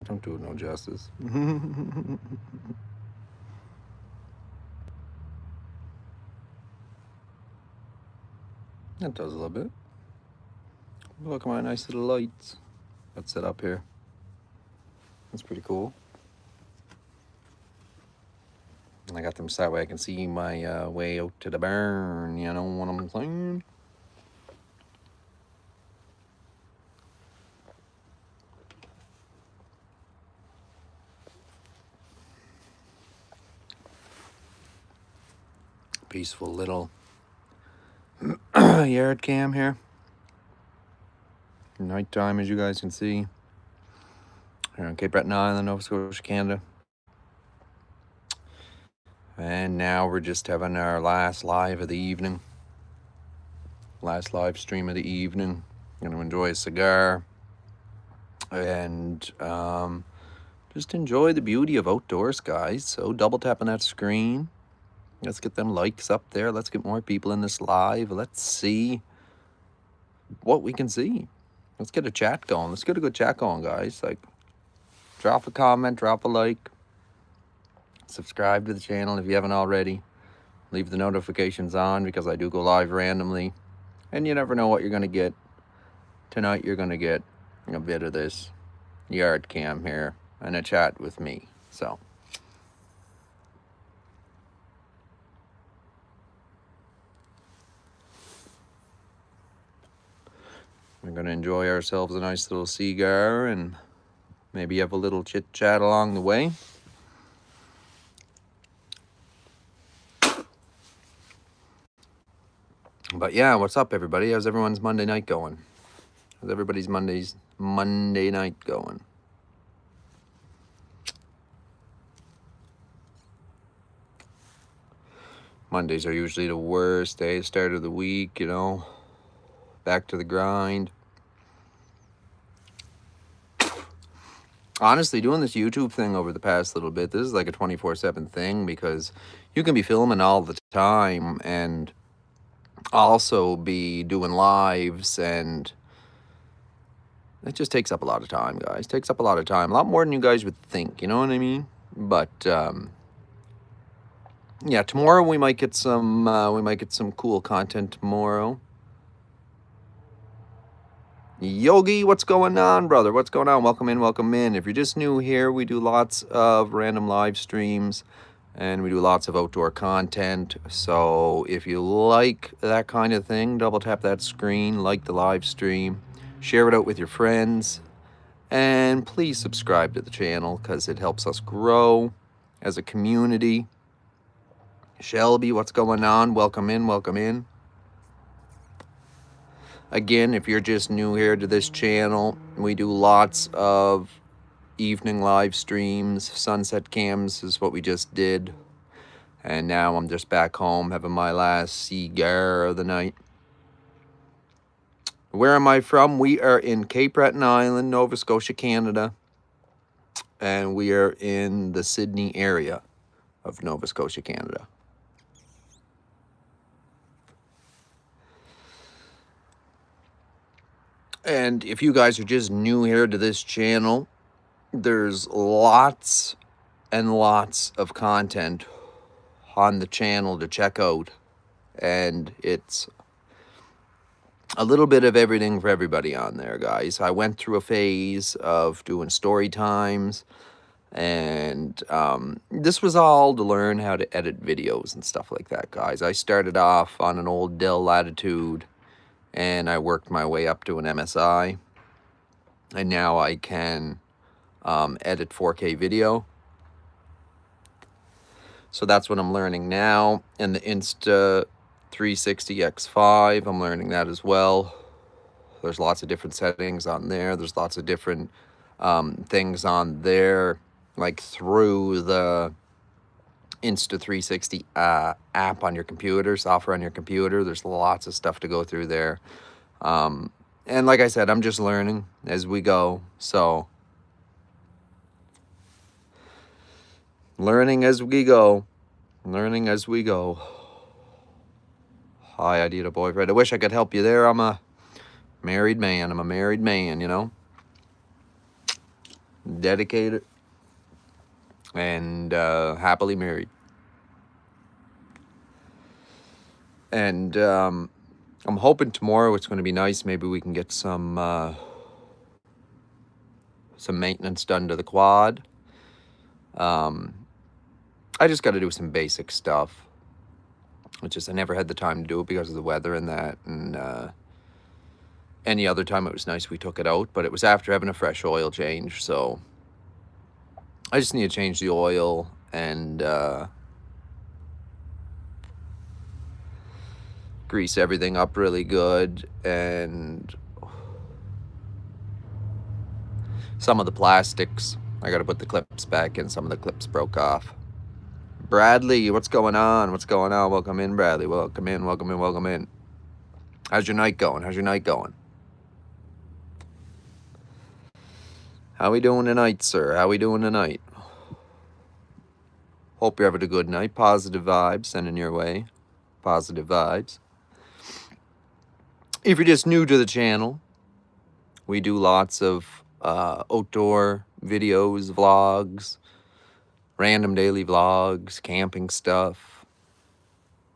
Don't do it no justice. That does a little bit. Look at my nice little lights that's set up here. That's pretty cool. I got them set way I can see my way out to the barn. You know what I'm saying? Peaceful little yard cam here. Nighttime, as you guys can see. Here on Cape Breton Island, Nova Scotia, Canada. And now we're just having our last live of the evening. Last live stream of the evening. Gonna enjoy a cigar. And just enjoy the beauty of outdoors, guys. So double tap on that screen. Let's get them likes up there. Let's get more people in this live. Let's see what we can see. Let's get a chat going. Let's get a good chat going, guys. Like, drop a comment, drop a like. Subscribe to the channel if you haven't already. Leave the notifications on because I do go live randomly. And you never know what you're going to get. Tonight you're going to get a bit of this yard cam here and a chat with me. So we're going to enjoy ourselves a nice little cigar and maybe have a little chit chat along the way. But yeah, what's up, everybody? How's everyone's Monday night going? How's everybody's Monday night going? Mondays are usually the worst day, start of the week, you know. Back to the grind. Honestly, doing this YouTube thing over the past little bit, this is like a 24/7 thing because you can be filming all the time and also be doing lives, and it just takes up a lot of time, guys. Takes up a lot of time, a lot more than you guys would think, you know what I mean? But yeah, tomorrow we might get some cool content tomorrow. Yogi, what's going on, brother? What's going on? Welcome in, welcome in. If you're just new here, we do lots of random live streams and we do lots of outdoor content. So if you like that kind of thing, double tap that screen, like the live stream, share it out with your friends, and please subscribe to the channel because it helps us grow as a community. Shelby, what's going on? Welcome in, welcome in. Again, if you're just new here to this channel, we do lots of evening live streams. Sunset cams is what we just did. And now I'm just back home having my last cigar of the night. Where am I from? We are in Cape Breton Island, Nova Scotia, Canada. And we are in the Sydney area of Nova Scotia, Canada. And if you guys are just new here to this channel, there's lots and lots of content on the channel to check out. And it's a little bit of everything for everybody on there, guys. I went through a phase of doing story times, and this was all to learn how to edit videos and stuff like that, guys. I started off on an old Dell Latitude, and I worked my way up to an MSI, and now I can edit 4K video. So that's what I'm learning now. And the Insta 360 X5, I'm learning that as well. There's lots of different settings on there. There's lots of different things on there, like through the Insta 360 app on your computer, software on your computer. There's lots of stuff to go through there. And like I said, I'm just learning as we go. So learning as we go. Learning as we go. Hi, I need a boyfriend. I wish I could help you there. I'm a married man. I'm a married man, you know. dedicated, and happily married. And I'm hoping tomorrow it's going to be nice. Maybe we can get some maintenance done to the quad. I just got to do some basic stuff. It's just I never had the time to do it because of the weather and that. And any other time it was nice we took it out, but it was after having a fresh oil change. So I just need to change the oil and grease everything up really good. And some of the plastics, I got to put the clips back in. Some of the clips broke off. Bradley, what's going on? What's going on? Welcome in, Bradley. Welcome in, welcome in, welcome in. How's your night going? How's your night going? How we doing tonight, sir? How we doing tonight? Hope you're having a good night. Positive vibes sending your way. Positive vibes. If you're just new to the channel, we do lots of outdoor videos, vlogs, random daily vlogs, camping stuff,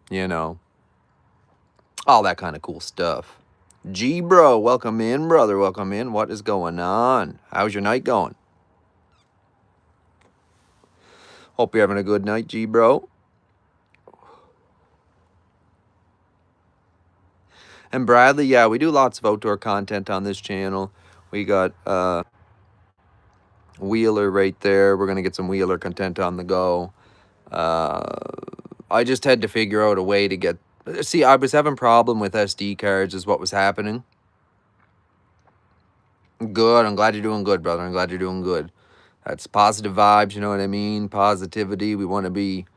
you know, all that kind of cool stuff. G bro, welcome in, brother. Welcome in. What is going on? How's your night going? Hope you're having a good night, G bro. And Bradley, yeah, we do lots of outdoor content on this channel. We got Wheeler right there. We're gonna get some Wheeler content on the go. I just had to figure out a way to get. See, I was having problem with SD cards, is what was happening. Good. I'm glad you're doing good, brother. I'm glad you're doing good. That's positive vibes. You know what I mean? Positivity. We want to be.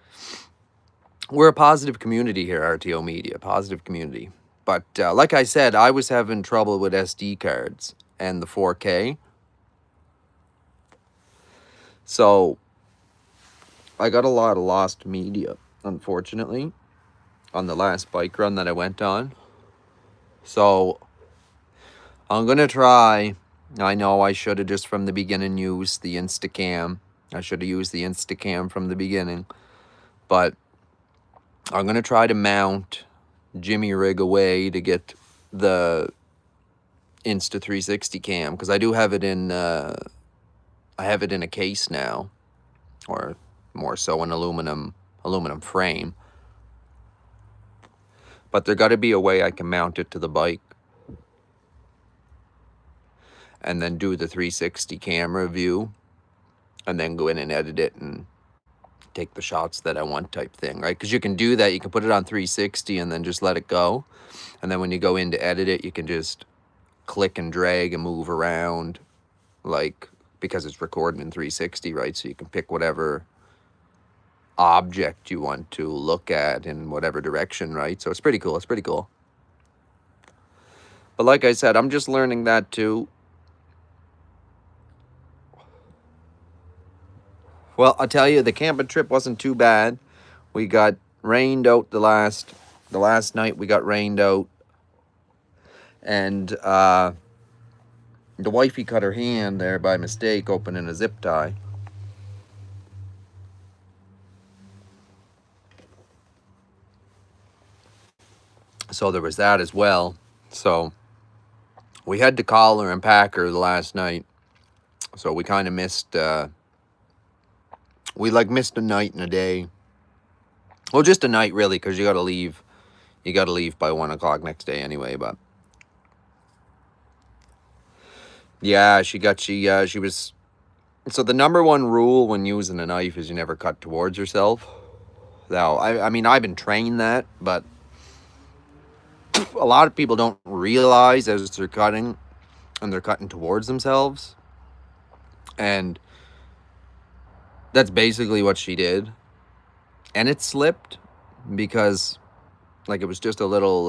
We're a positive community here, RTO Media. Positive community. But like I said, I was having trouble with SD cards and the 4K. So I got a lot of lost media, unfortunately, on the last bike run that I went on. So I'm going to try. I know I should have just from the beginning used the Instacam. I should have used the Instacam from the beginning. But I'm going to try to mount Jimmy rig away to get the Insta360 cam, because I do have it in I have it in a case now, or more so an aluminum frame. But there got to be a way I can mount it to the bike and then do the 360 camera view and then go in and edit it and take the shots that I want type thing, right? Because you can do that. You can put it on 360 and then just let it go. And then when you go in to edit it, you can just click and drag and move around, like, because it's recording in 360, right? So you can pick whatever object you want to look at in whatever direction, right? So it's pretty cool. It's pretty cool. But like I said, I'm just learning that too. Well, I'll tell you, the camping trip wasn't too bad. We got rained out the last night. We got rained out, and the wifey cut her hand there by mistake opening a zip tie. So there was that as well. So we had to call her and pack her the last night. So we kind of missed. We missed a night and a day. Well, just a night really, because you got to leave. You got to leave by 1 o'clock next day anyway. But yeah, she was. So the number one rule when using a knife is you never cut towards yourself. Now, I mean, I've been trained that, but a lot of people don't realize as they're cutting, and they're cutting towards themselves. And that's basically what she did. And it slipped because, like, it was just a little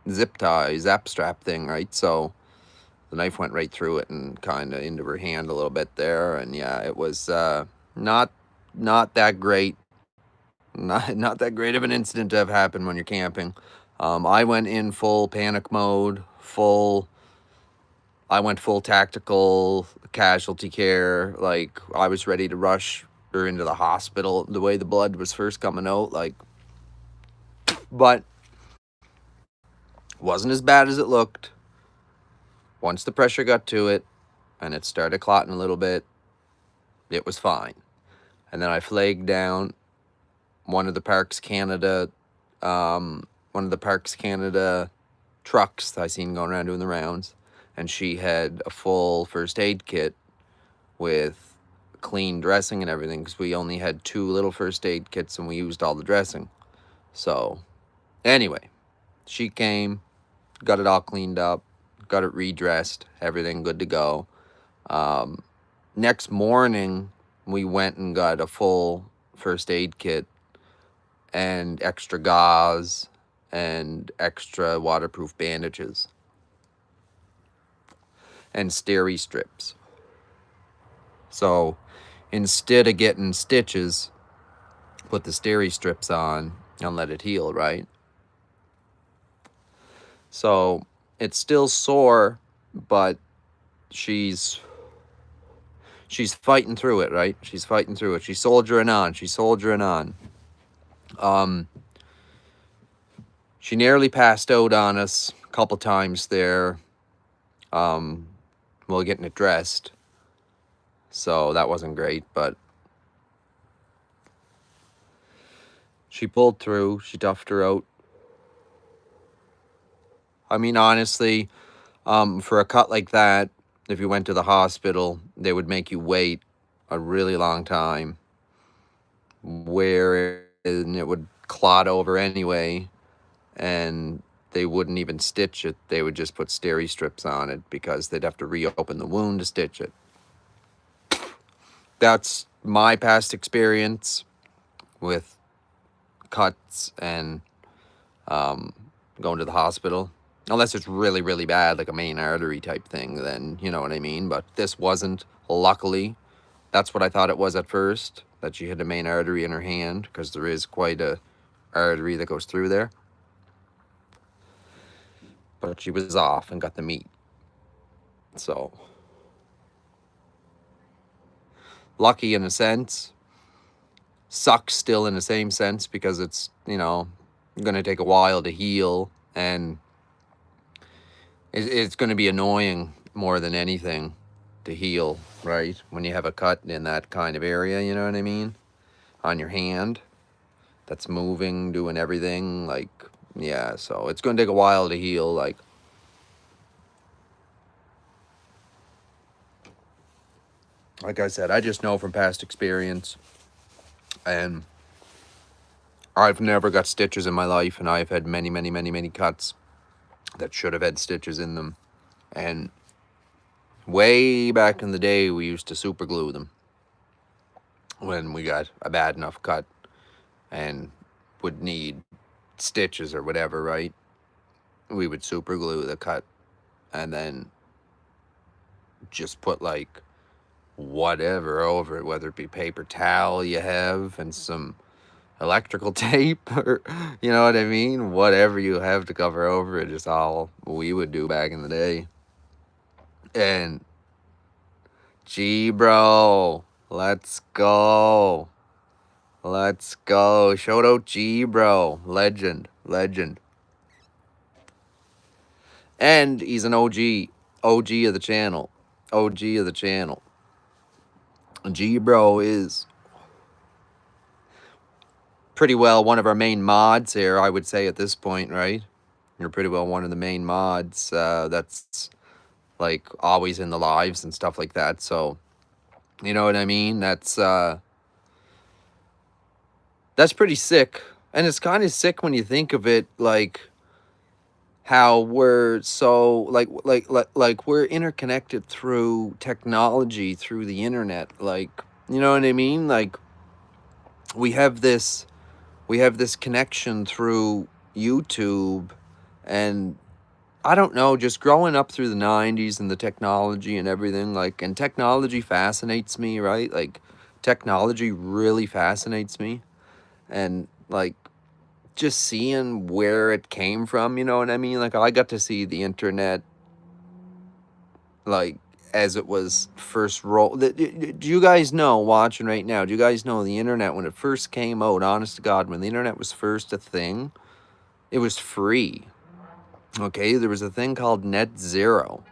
zap strap thing, right? So the knife went right through it and kind of into her hand a little bit there. And yeah, it was not that great. Not that great of an incident to have happened when you're camping. I went in full panic mode, full I went full tactical casualty care. Like, I was ready to rush her into the hospital the way the blood was first coming out. Like, but wasn't as bad as it looked. Once the pressure got to it and it started clotting a little bit, it was fine. And then I flagged down one of the Parks Canada, one of the Parks Canada trucks that I seen going around doing the rounds, and she had a full first aid kit with clean dressing and everything, because we only had 2 little first aid kits and we used all the dressing. So anyway, she came, got it all cleaned up, got it redressed, everything good to go. Next morning, we went and got a full first aid kit and extra gauze and extra waterproof bandages and steri strips. So instead of getting stitches, put the steri strips on and let it heal, right? So it's still sore, but she's fighting through it, right? She's fighting through it. She's soldiering on. She's soldiering on. She nearly passed out on us a couple times there while getting it dressed. So that wasn't great, but she pulled through. She toughed her out. I mean, honestly, for a cut like that, if you went to the hospital, they would make you wait a really long time, where it would clot over anyway, and they wouldn't even stitch it. They would just put steri strips on it because they'd have to reopen the wound to stitch it. That's my past experience with cuts and going to the hospital. Unless it's really, really bad, like a main artery type thing, then you know what I mean. But this wasn't, luckily. That's what I thought it was at first, that she had a main artery in her hand, because there is quite a artery that goes through there. But she was off and got the meat. So, lucky in a sense. Sucks still in the same sense, because it's, you know, going to take a while to heal, and it's going to be annoying more than anything to heal, right? When you have a cut in that kind of area, you know what I mean? On your hand that's moving, doing everything, like, yeah, so it's going to take a while to heal. Like I said, I just know from past experience, and I've never got stitches in my life, and I've had many, many, many, many cuts that should have had stitches in them. And way back in the day, we used to super glue them when we got a bad enough cut and would need stitches or whatever, right? We would super glue the cut and then just put like whatever over it, whether it be paper towel you have and some electrical tape, or you know what I mean, whatever you have to cover over it is all we would do back in the day. And gee, bro, let's go, shout out G bro, legend. And he's an OG of the channel. G bro is pretty well one of our main mods here, I would say, at this point, right? You're pretty well one of the main mods that's like always in the lives and stuff like that. So you know what I mean? That's pretty sick. And it's kind of sick when you think of it, like how we're so like we're interconnected through technology, through the internet. Like, you know what I mean? Like we have this connection through YouTube, and I don't know, just growing up through the 90s and the technology and everything, like, and technology fascinates me, right? Like, technology really fascinates me. And, like, just seeing where it came from, you know what I mean? Like, I got to see the internet, like as it was first rolled. Do you guys know, watching right now, do you guys know the internet when it first came out, honest to God, when the internet was first a thing, it was free. Okay, there was a thing called Net Zero,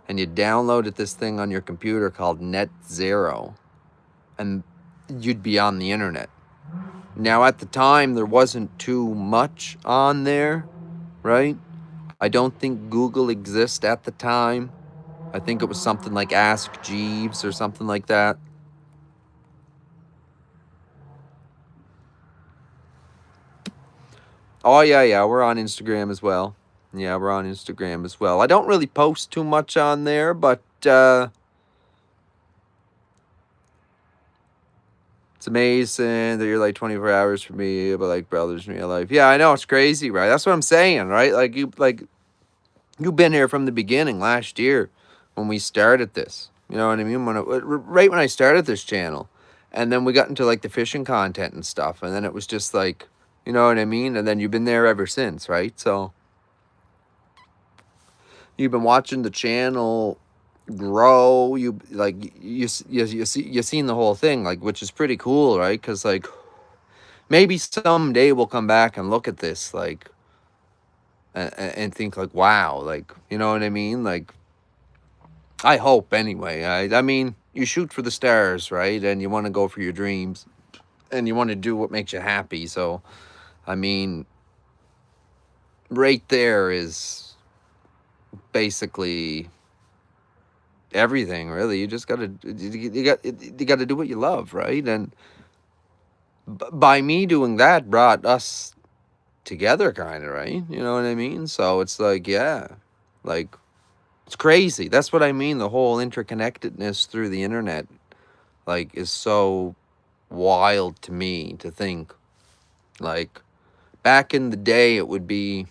and you downloaded this thing on your computer called Net Zero, and you'd be on the internet. Now, at the time, there wasn't too much on there, right? I don't think Google existed at the time. I think it was something like Ask Jeeves or something like that. Oh, yeah, we're on Instagram as well. Yeah, we're on Instagram as well. I don't really post too much on there, but it's amazing that you're like 24 hours for me, but like brothers in real life. Yeah, I know, it's crazy, right? That's what I'm saying, right? You've been here from the beginning last year when we started this. You know what I mean? Right when I started this channel. And then we got into like the fishing content and stuff. And then it was just like, you know what I mean? And then you've been there ever since, right? So you've been watching the channel grow. You seen the whole thing, like, which is pretty cool, right? Because like maybe someday we'll come back and look at this, like, and think like, wow, like, you know what I mean? Like, I hope anyway. I mean, you shoot for the stars, right? And you want to go for your dreams, and you want to do what makes you happy. So, I mean, right there is basically everything, really. You just gotta you gotta do what you love, right? And by me doing that brought us together, kind of, right? You know what I mean? So it's like, yeah, like, it's crazy. That's what I mean. The whole interconnectedness through the internet, like, is so wild to me to think. Like, back in the day, it would be,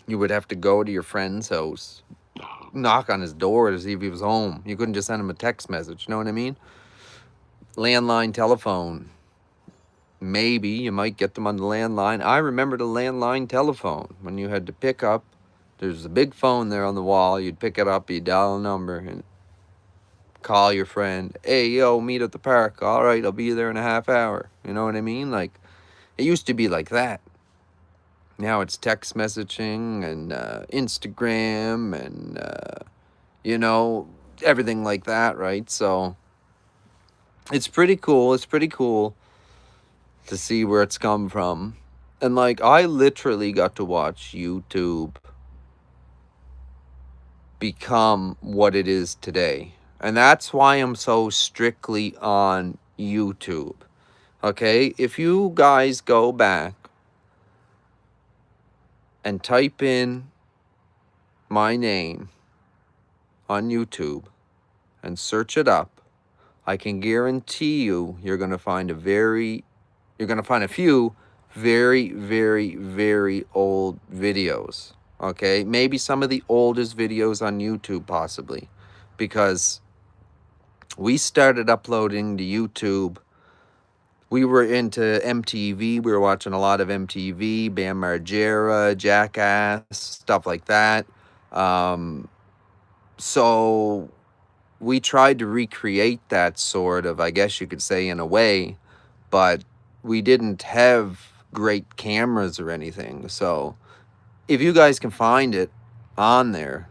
you would have to go to your friend's house, knock on his door to see if he was home. You couldn't just send him a text message. You know what I mean? Landline telephone. Maybe you might get them on the landline. I remember the landline telephone when you had to pick up. There's a big phone there on the wall. You'd pick it up, you'd dial a number, and call your friend. Hey, yo, meet at the park. All right, I'll be there in a half hour. You know what I mean? Like, it used to be like that. Now it's text messaging and Instagram and, you know, everything like that, right? So it's pretty cool. It's pretty cool to see where it's come from. And, like, I literally got to watch YouTube become what it is today. And that's why I'm so strictly on YouTube. Okay? If you guys go back and type in my name on YouTube and search it up, I can guarantee you're going to find a few very, very, very old videos. Okay, maybe some of the oldest videos on YouTube, possibly, because we started uploading to YouTube. We were into MTV. We were watching a lot of MTV, Bam Margera, Jackass, stuff like that. So we tried to recreate that sort of, I guess you could say, in a way, but we didn't have great cameras or anything. So if you guys can find it on there,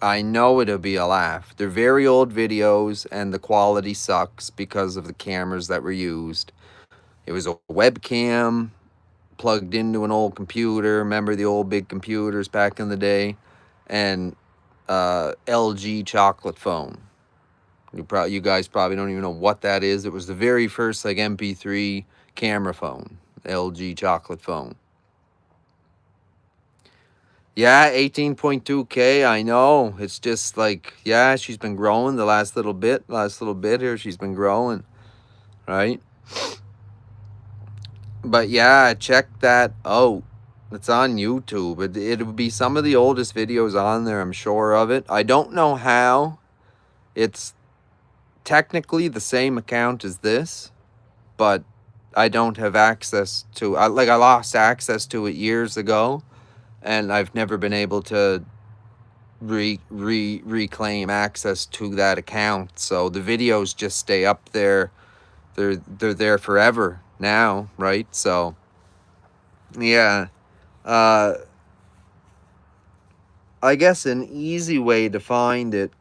I know it'll be a laugh. They're very old videos, and the quality sucks because of the cameras that were used. It was a webcam plugged into an old computer. Remember the old big computers back in the day? And LG chocolate phone. You guys probably don't even know what that is. It was the very first, like, MP3 camera phone. LG chocolate phone. Yeah, 18.2K, I know. It's just like, yeah, she's been growing the last little bit here. She's been growing, right? But yeah, check that out. It's on YouTube. It'll be some of the oldest videos on there, I'm sure of it. I don't know how. It's technically the same account as this, but I don't have access to, I lost access to it years ago, and I've never been able to reclaim access to that account. So the videos just stay up there. They're there forever now, right? So yeah, I guess an easy way to find it,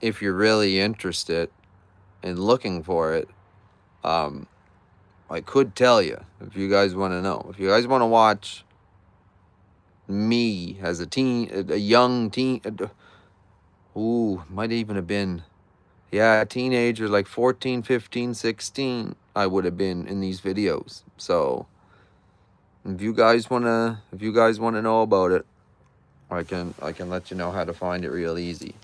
if you're really interested in looking for it, I could tell you, if you guys want to know. If you guys want to watch me as a young teen, might even have been, yeah, a teenager, like 14, 15, 16, I would have been in these videos. So if you guys want to know about it, I can let you know how to find it real easy.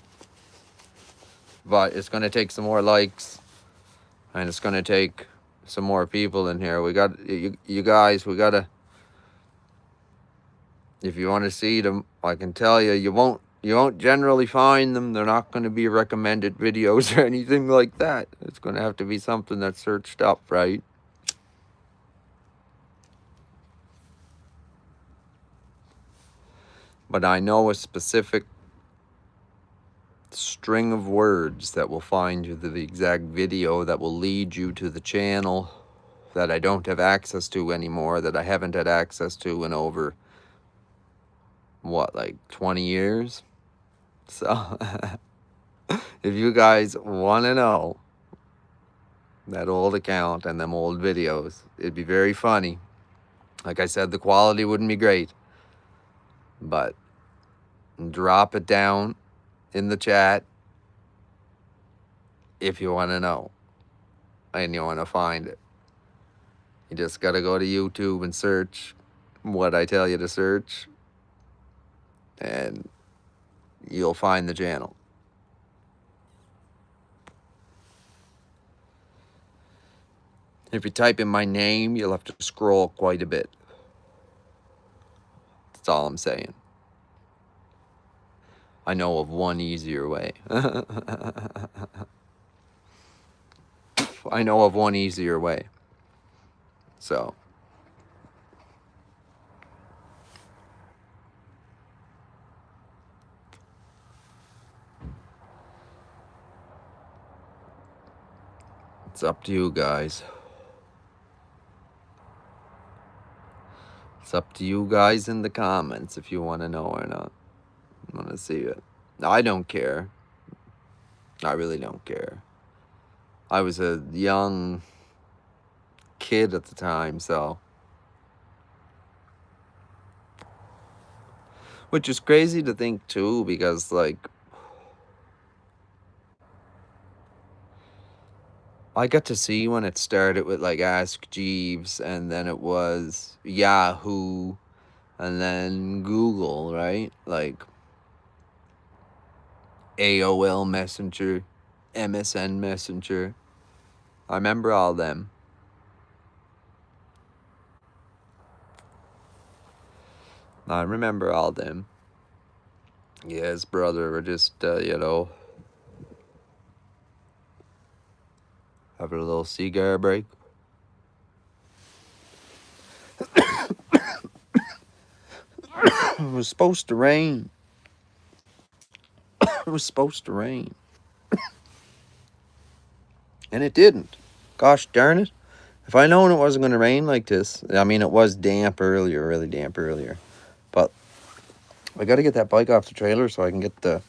But it's going to take some more likes, and it's going to take some more people in here. We got you guys, we got to, if you want to see them, I can tell you, you won't generally find them. They're not going to be recommended videos or anything like that. It's going to have to be something that's searched up, right? But I know a specific string of words that will find you the exact video that will lead you to the channel that I don't have access to anymore, that I haven't had access to in over, what, like 20 years? So if you guys want to know that old account and them old videos, it'd be very funny. Like I said, the quality wouldn't be great, but drop it down in the chat if you want to know and you want to find it. You just got to go to YouTube and search what I tell you to search, and you'll find the channel. If you type in my name, you'll have to scroll quite a bit. That's all I'm saying. I know of one easier way. I know of one easier way. So it's up to you guys. It's up to you guys in the comments if you want to know or not. I want to see it. I don't care. I really don't care. I was a young kid at the time, so. Which is crazy to think too, because like, I got to see when it started with like Ask Jeeves, and then it was Yahoo, and then Google, right? Like AOL Messenger, MSN Messenger. I remember all them. I remember all them. Yes, brother, we're just, you know, having a little cigar break. It was supposed to rain. It was supposed to rain. And it didn't. Gosh darn it. If I'd known it wasn't going to rain like this, I mean, it was damp earlier, really damp earlier. But I got to get that bike off the trailer so I can get the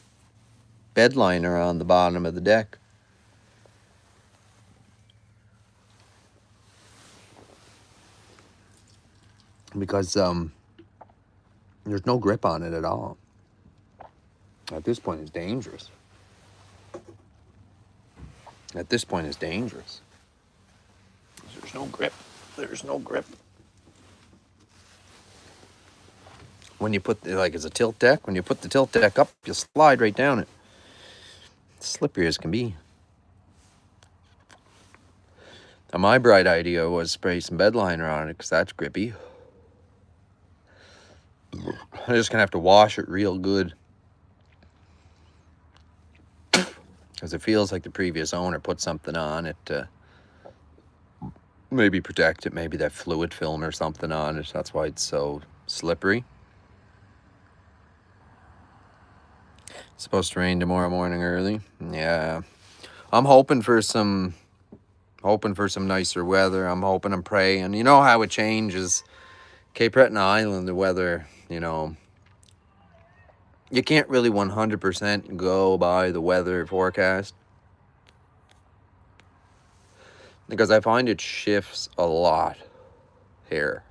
bed liner on the bottom of the deck. Because there's no grip on it at all. At this point, it's dangerous. At this point, it's dangerous. There's no grip. There's no grip. When you put, like, it's a tilt deck. When you put the tilt deck up, you slide right down it. It's slippery as can be. Now, my bright idea was spray some bed liner on it, because that's grippy. I'm just going to have to wash it real good. Because it feels like the previous owner put something on it to maybe protect it. Maybe that fluid film or something on it. That's why it's so slippery. Supposed to rain tomorrow morning early. Yeah. I'm hoping for some nicer weather. I'm hoping and praying. You know how it changes. Cape Breton Island, the weather, you know, you can't really 100% go by the weather forecast, because I find it shifts a lot here.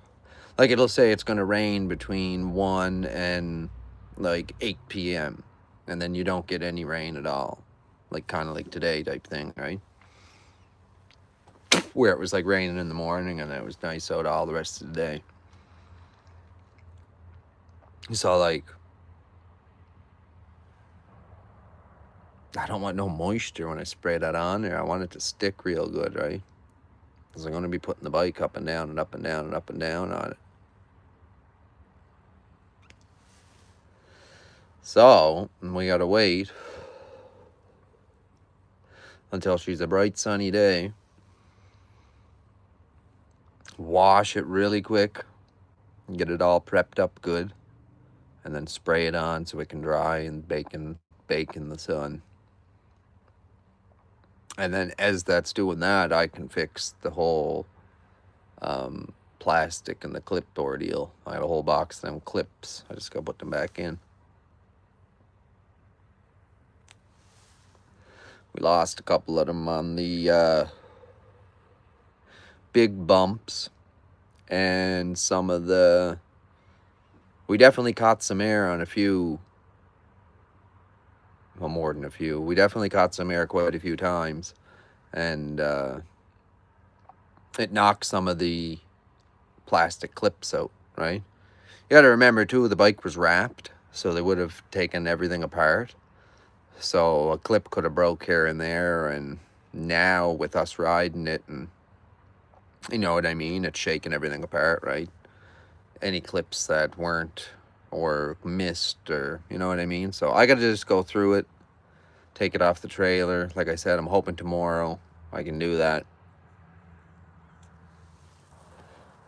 Like, it'll say it's going to rain between 1 and like 8 p.m. and then you don't get any rain at all. Like, kind of like today type thing, right? Where it was like raining in the morning and it was nice out all the rest of the day. So, like, I don't want no moisture when I spray that on there. I want it to stick real good, right? Because I'm going to be putting the bike up and down and up and down and up and down on it. So, we got to wait until she's a bright sunny day. Wash it really quick. Get it all prepped up good. And then spray it on so it can dry and bake in the sun. And then as that's doing that, I can fix the whole plastic and the clip ordeal. I have a whole box of them clips. I just gotta put them back in. We lost a couple of them on the big bumps, and some of the... We definitely caught some air on a few. Well, more than a few. We definitely caught some air quite a few times, and it knocked some of the plastic clips out, right? You got to remember too, the bike was wrapped, so they would have taken everything apart. So a clip could have broke here and there, and now with us riding it, and you know what I mean, it's shaking everything apart, right? Any clips that weren't or missed, or you know what I mean. So I got to just go through it, take it off the trailer. Like I said, I'm hoping tomorrow I can do that.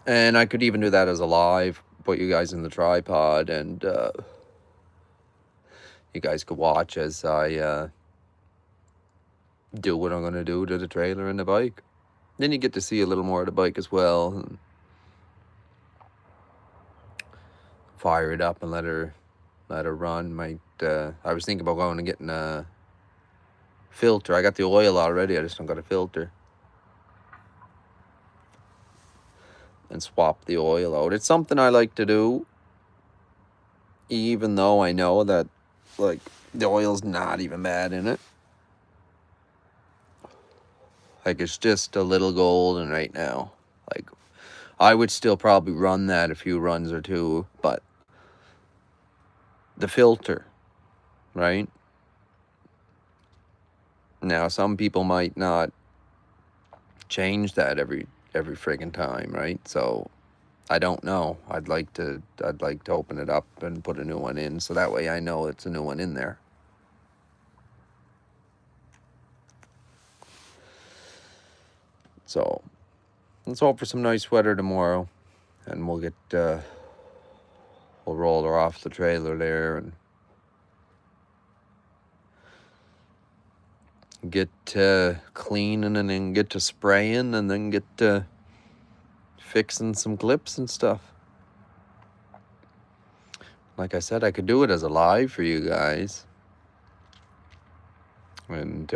And I could even do that as a live, put you guys in the tripod, and you guys could watch as I do what I'm going to do to the trailer and the bike. Then you get to see a little more of the bike as well, and fire it up and let her run. I was thinking about going and getting a filter. I got the oil already, I just don't got a filter. And swap the oil out. It's something I like to do, even though I know that, like, the oil's not even bad in it. Like, it's just a little golden right now. Like, I would still probably run that a few runs or two, but the filter, right? Now, some people might not change that every friggin' time, right? So I don't know. I'd like to open it up and put a new one in, so that way I know it's a new one in there. So let's hope for some nice weather tomorrow, and we'll get we'll roll her off the trailer there and get cleaning, and then get to spraying, and then get to fixing some clips and stuff. Like I said, I could do it as a live for you guys. And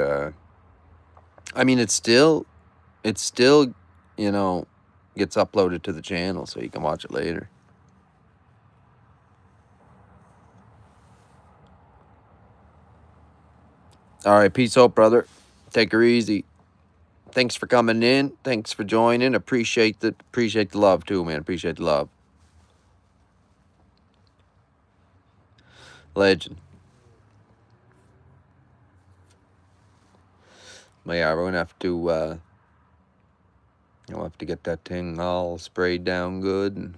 I mean, it's still, you know, gets uploaded to the channel so you can watch it later. All right, peace out, brother. Take her easy. Thanks for coming in. Thanks for joining. Appreciate the love too, man. Appreciate the love. Legend. But yeah, we're gonna have to you'll have to get that thing all sprayed down good, and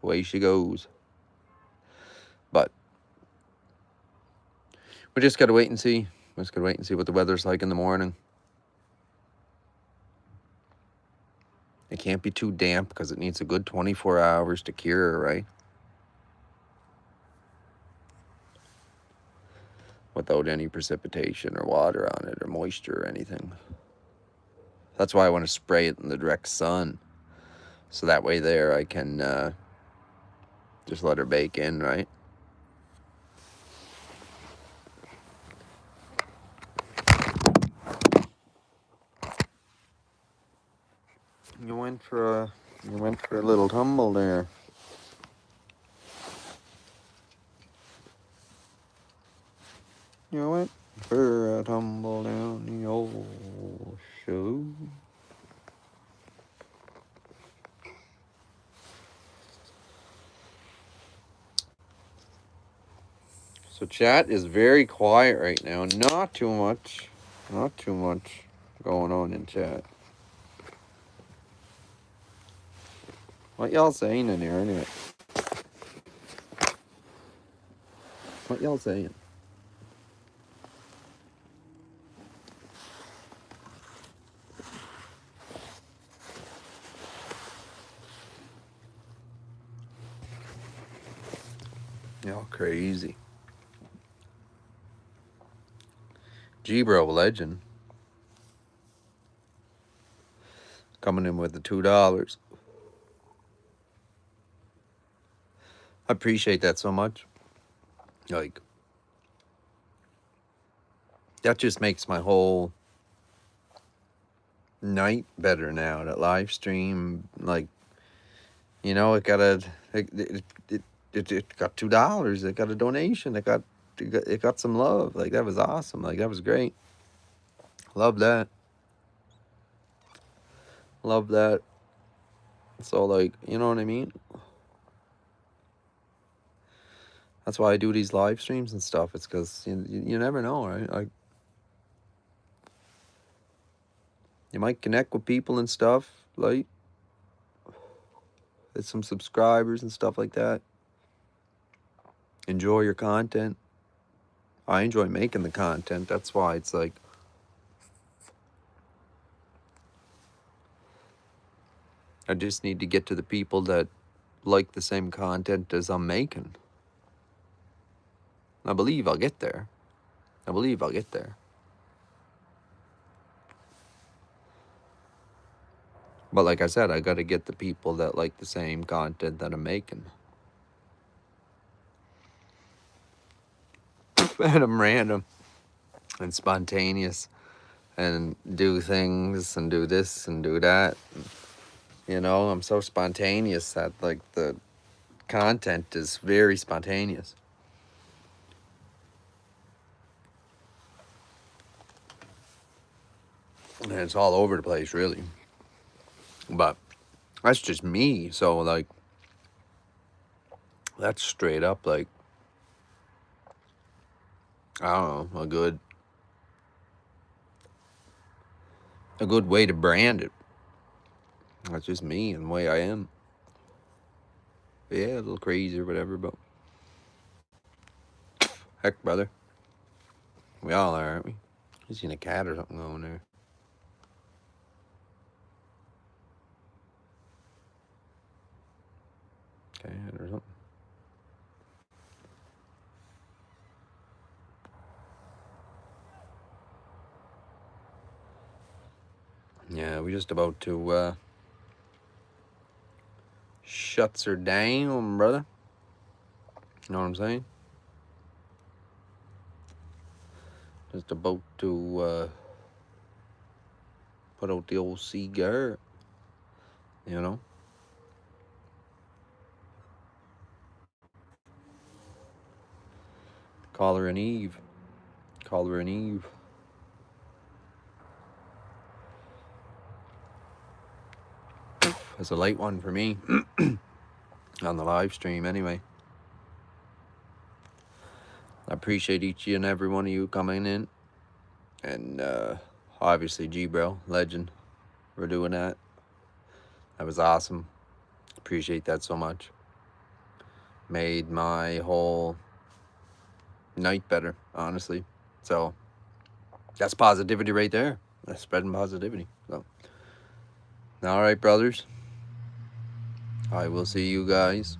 away she goes. But we just gotta wait and see. We just gotta wait and see what the weather's like in the morning. It can't be too damp because it needs a good 24 hours to cure, right? without any precipitation or water on it or moisture or anything. That's why I want to spray it in the direct sun. So that way there I can just let her bake in, right? You went for a little tumble there. You went for a tumble down the old shoe. So chat is very quiet right now. Not too much going on in chat. What y'all saying in here anyway? What y'all saying? Y'all crazy. G-Bro legend. Coming in with the $2. I appreciate that so much. Like, that just makes my whole night better now. That live stream, like, you know, it got $2. It got a donation. It got some love. Like, that was awesome. Like, that was great. Love that. Love that. So, like, you know what I mean? That's why I do these live streams and stuff. It's because you never know, right? Like, you might connect with people and stuff, like, with some subscribers and stuff like that. Enjoy your content. I enjoy making the content. That's why it's like, I just need to get to the people that like the same content as I'm making. I believe I'll get there. I believe I'll get there. But like I said, I got to get the people that like the same content that I'm making. And I'm random and spontaneous and do things and do this and do that. You know, I'm so spontaneous that, like, the content is very spontaneous. And it's all over the place, really. But that's just me. So, like, that's straight up, like, I don't know, a good way to brand it. That's just me and the way I am. Yeah, a little crazy or whatever, but heck, brother. We all are, aren't we? You seen a cat or something going there. Cat or something. Yeah, we just about to shuts her down, brother. You know what I'm saying? Just about to put out the old cigar, you know? Call her an Eve. Call her an Eve. It's a late one for me. On the live stream, anyway. I appreciate each and every one of you coming in. And obviously, G-Bro, legend, for doing that. That was awesome. Appreciate that so much. Made my whole night better, honestly. So, that's positivity right there. That's spreading positivity. So, all right, brothers. I will see you guys